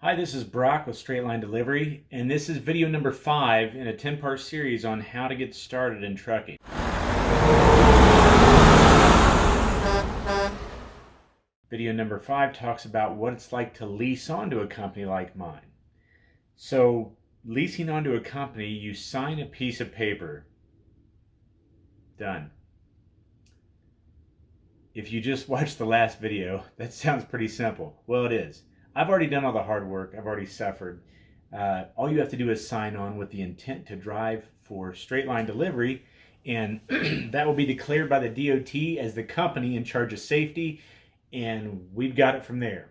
Hi, this is Brock with Straight Line Delivery, and this is video number 5 in a 10-part series on how to get started in trucking. Video number 5 talks about what it's like to lease onto a company like mine. So, leasing onto a company, you sign a piece of paper. Done. If you just watched the last video, that sounds pretty simple. Well, it is. I've already done all the hard work. I've already suffered. All you have to do is sign on with the intent to drive for Straight Line Delivery, and that will be declared by the DOT as the company in charge of safety, and we've got it from there.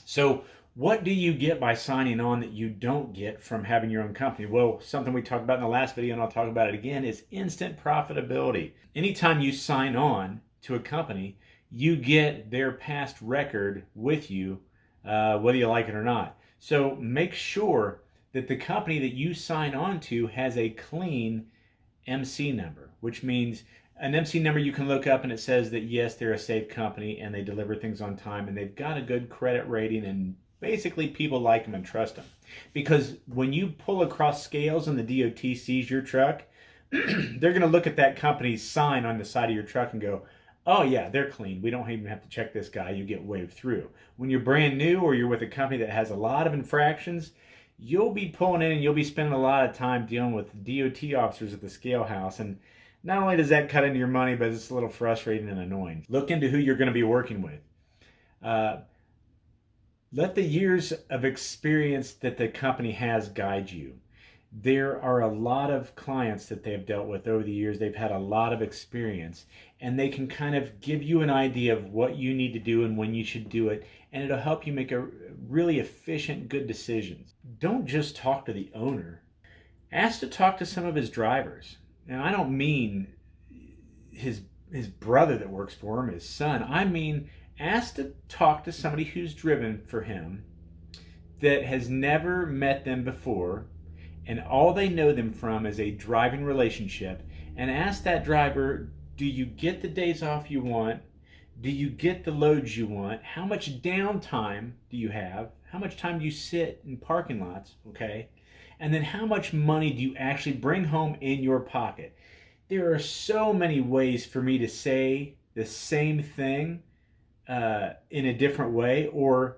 So what do you get by signing on that you don't get from having your own company? Well, something we talked about in the last video, and I'll talk about it again, is instant profitability. Anytime you sign on to a company, you get their past record with you, whether you like it or not. So make sure that the company that you sign on to has a clean MC number, which means an MC number you can look up and it says that yes, they're a safe company and they deliver things on time and they've got a good credit rating, and basically people like them and trust them. Because when you pull across scales and the DOT sees your truck, they're going to look at that company's sign on the side of your truck and go, oh yeah, they're clean. We don't even have to check this guy. You get waved through. When you're brand new or you're with a company that has a lot of infractions, you'll be pulling in and you'll be spending a lot of time dealing with DOT officers at the scale house. And not only does that cut into your money, but it's a little frustrating and annoying. Look into who you're going to be working with. Let the years of experience that the company has guide you. There are a lot of clients that they've dealt with over the years. They've had a lot of experience, and they can kind of give you an idea of what you need to do and when you should do it, and it'll help you make a really efficient, good decisions. Don't just talk to the owner. Ask to talk to some of his drivers. And I don't mean his brother that works for him, his son. I mean, ask to talk to somebody who's driven for him that has never met them before, and all they know them from is a driving relationship, and ask that driver, do you get the days off you want? Do you get the loads you want? How much downtime do you have? How much time do you sit in parking lots? Okay. And then how much money do you actually bring home in your pocket? There are so many ways for me to say the same thing in a different way, or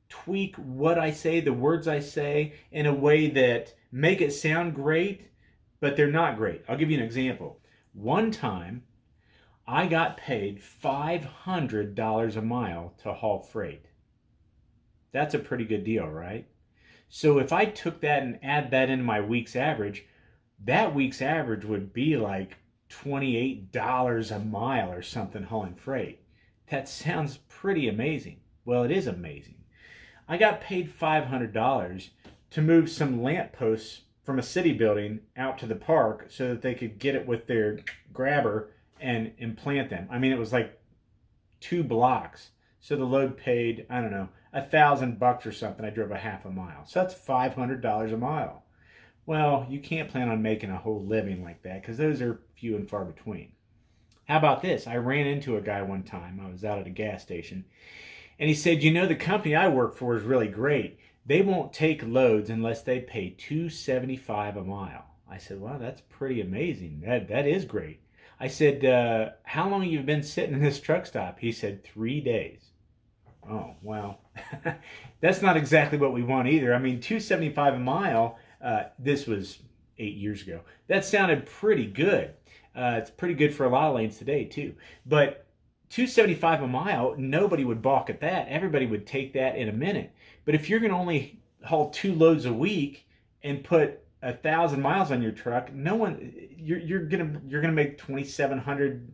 tweak what I say, the words I say, in a way that make it sound great, but they're not great. I'll give you an example. One time, I got paid $500 a mile to haul freight. That's a pretty good deal, right? So if I took that and add that into my week's average, that week's average would be like $28 a mile or something hauling freight. That sounds pretty amazing. Well, it is amazing. I got paid $500 to move some lamp posts from a city building out to the park so that they could get it with their grabber and implant them. I mean, it was like 2 blocks. So the load paid, I don't know, $1,000 or something. I drove a half a mile. So that's $500 a mile. Well, you can't plan on making a whole living like that because those are few and far between. How about this? I ran into a guy one time. I was out at a gas station, and he said, you know, the company I work for is really great. They won't take loads unless they pay $2.75 a mile. I said, well, that's pretty amazing. That is great. I said, how long have you been sitting in this truck stop? He said, 3 days. Oh, well, that's not exactly what we want either. I mean, $2.75 a mile, this was 8 years ago. That sounded pretty good. It's pretty good for a lot of lanes today, too. But $2.75 a mile, nobody would balk at that. Everybody would take that in a minute. But if you're going to only haul 2 loads a week and put 1,000 miles on your truck, no one, you're gonna make 2,700,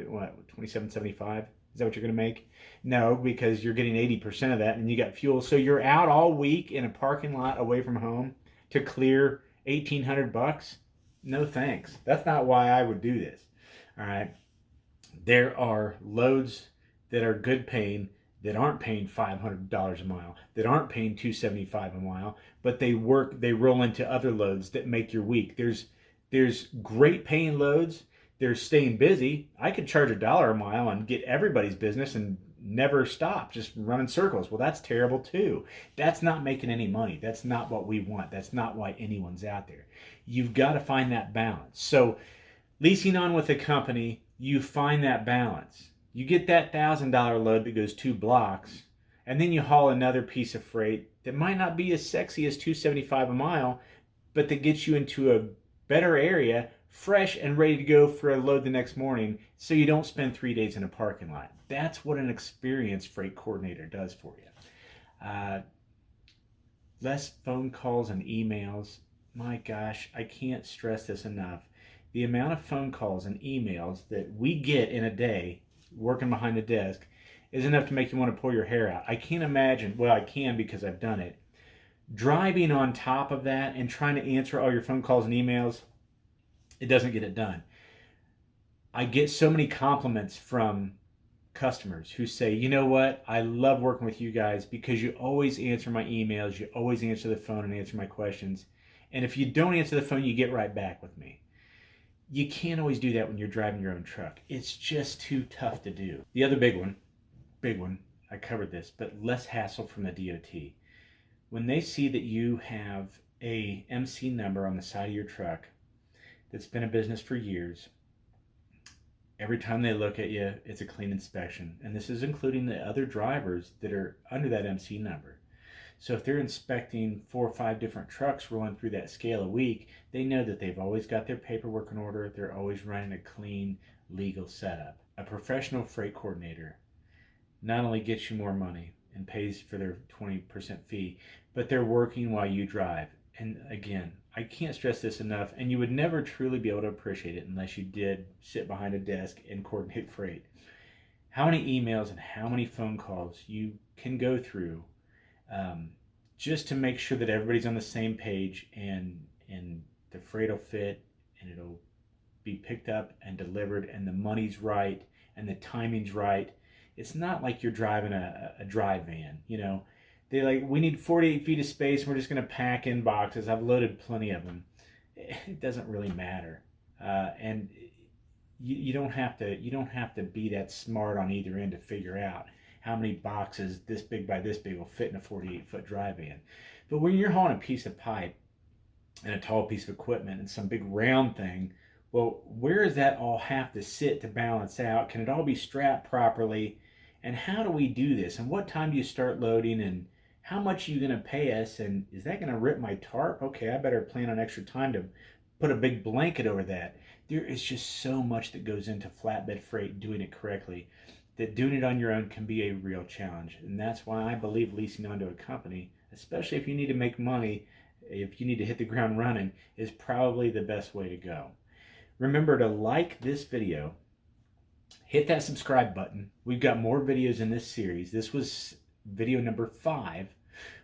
what, 2,775? Is that what you're gonna make? No, because you're getting 80% of that, and you got fuel. So you're out all week in a parking lot away from home to clear $1,800. No thanks. That's not why I would do this. All right. There are loads that are good paying that aren't paying $500 a mile, that aren't paying $2.75 a mile, but they roll into other loads that make your week. There's great paying loads. There's staying busy. I could charge $1 a mile and get everybody's business and never stop, just run in circles. Well, that's terrible too. That's not making any money. That's not what we want. That's not why anyone's out there. You've got to find that balance. So leasing on with a company, you find that balance. You get that $1,000 load that goes 2 blocks, and then you haul another piece of freight that might not be as sexy as $2.75 a mile, but that gets you into a better area, fresh and ready to go for a load the next morning, so you don't spend 3 days in a parking lot. That's what an experienced freight coordinator does for you. Less phone calls and emails. My gosh, I can't stress this enough. The amount of phone calls and emails that we get in a day working behind the desk is enough to make you want to pull your hair out. I can't imagine, well, I can because I've done it, driving on top of that and trying to answer all your phone calls and emails. It doesn't get it done. I get so many compliments from customers who say, you know what, I love working with you guys because you always answer my emails, you always answer the phone and answer my questions. And if you don't answer the phone, you get right back with me. You can't always do that when you're driving your own truck. It's just too tough to do. The other big one, I covered this, but less hassle from the DOT. When they see that you have a MC number on the side of your truck that's been in business for years, every time they look at you, it's a clean inspection. And this is including the other drivers that are under that MC number. So if they're inspecting 4 or 5 different trucks rolling through that scale a week, they know that they've always got their paperwork in order. They're always running a clean, legal setup. A professional freight coordinator not only gets you more money and pays for their 20% fee, but they're working while you drive. And again, I can't stress this enough, and you would never truly be able to appreciate it unless you did sit behind a desk and coordinate freight. How many emails and how many phone calls you can go through just to make sure that everybody's on the same page and the freight will fit and it'll be picked up and delivered and the money's right and the timing's right. It's not like you're driving a dry van, you know. They're like, we need 48 feet of space and we're just going to pack in boxes. I've loaded plenty of them. It doesn't really matter. And you don't have to be that smart on either end to figure out how many boxes this big by this big will fit in a 48-foot dry van. But when you're hauling a piece of pipe and a tall piece of equipment and some big round thing, well, where does that all have to sit to balance out? Can it all be strapped properly? And how do we do this? And what time do you start loading? And how much are you going to pay us? And is that going to rip my tarp? Okay, I better plan on extra time to put a big blanket over that. There is just so much that goes into flatbed freight doing it correctly, that doing it on your own can be a real challenge. And that's why I believe leasing onto a company, especially if you need to make money, if you need to hit the ground running, is probably the best way to go. Remember to like this video, hit that subscribe button. We've got more videos in this series. This was video number 5.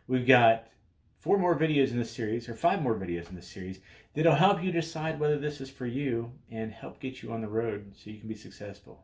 We've got 4 more videos in this series, or 5 more videos in this series, that'll help you decide whether this is for you and help get you on the road so you can be successful.